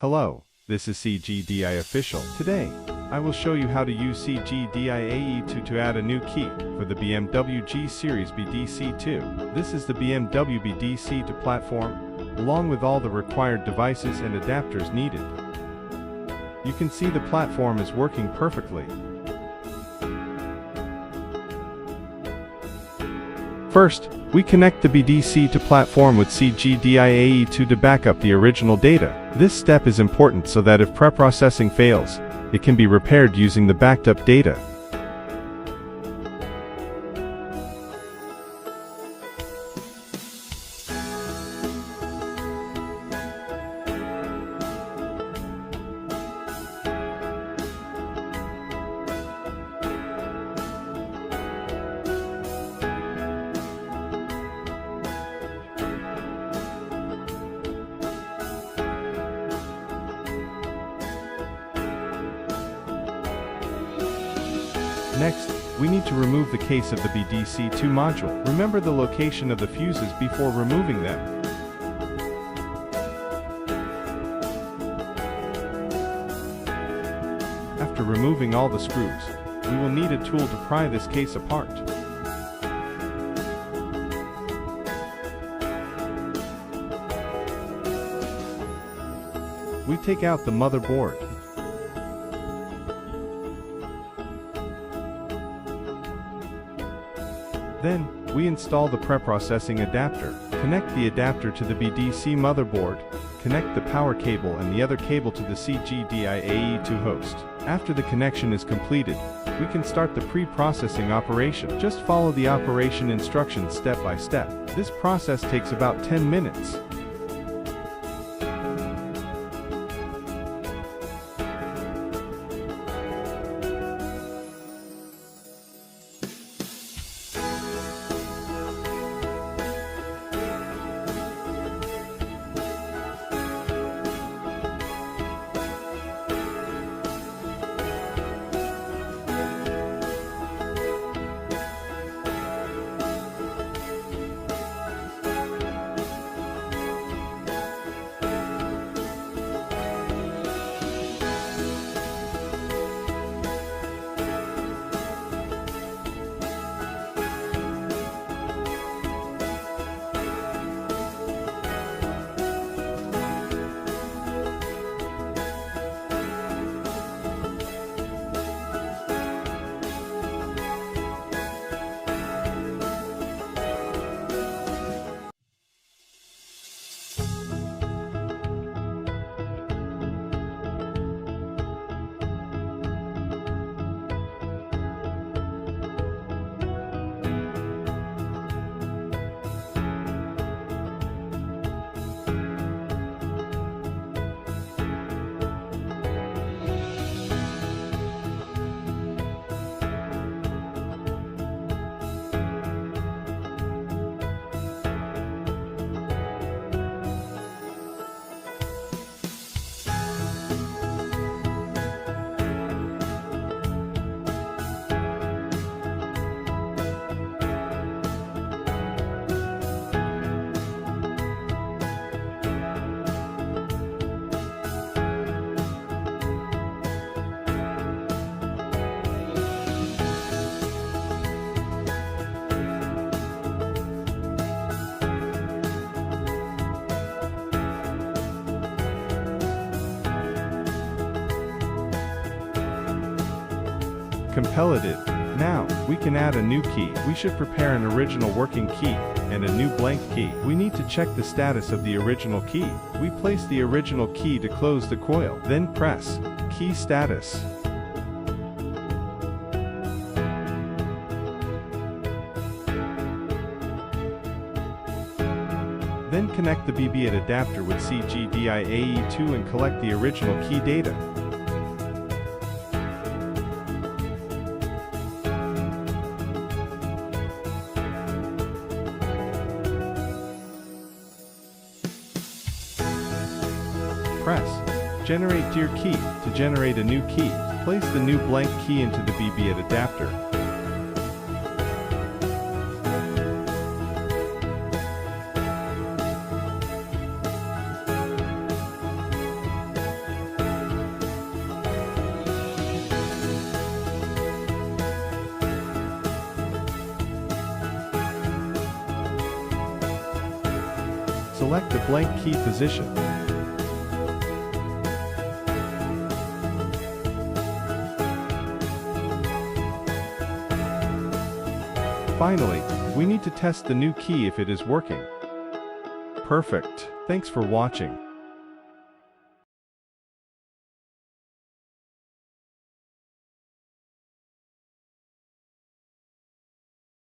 Hello, this is CGDI Official. Today, I will show you how to use CGDI AE2 to add a new key for the BMW G Series BDC2. This is the BMW BDC2 platform, along with all the required devices and adapters needed. You can see the platform is working perfectly. First, we connect the BDC2 platform with CGDI AE2 to back up the original data. This step is important so that if preprocessing fails, it can be repaired using the backed up data. Next, we need to remove the case of the BDC2 module. Remember the location of the fuses before removing them. After removing all the screws, we will need a tool to pry this case apart. We take out the motherboard. Then, we install the preprocessing adapter. Connect the adapter to the BDC motherboard, connect the power cable and the other cable to the CGDI AE2 host. After the connection is completed, we can start the pre-processing operation. Just follow the operation instructions step by step. This process takes about 10 minutes. Completed. Now, we can add a new key. We should prepare an original working key and a new blank key. We need to check the status of the original key. We place the original key to close the coil, then press key status. Then connect the BB8 adapter with CGDI AE2 and collect the original key data. Press Generate Dear Key to generate a new key. Place the new blank key into the BB8 adapter. Select the blank key position. Finally, we need to test the new key if it is working. Perfect. Thanks for watching.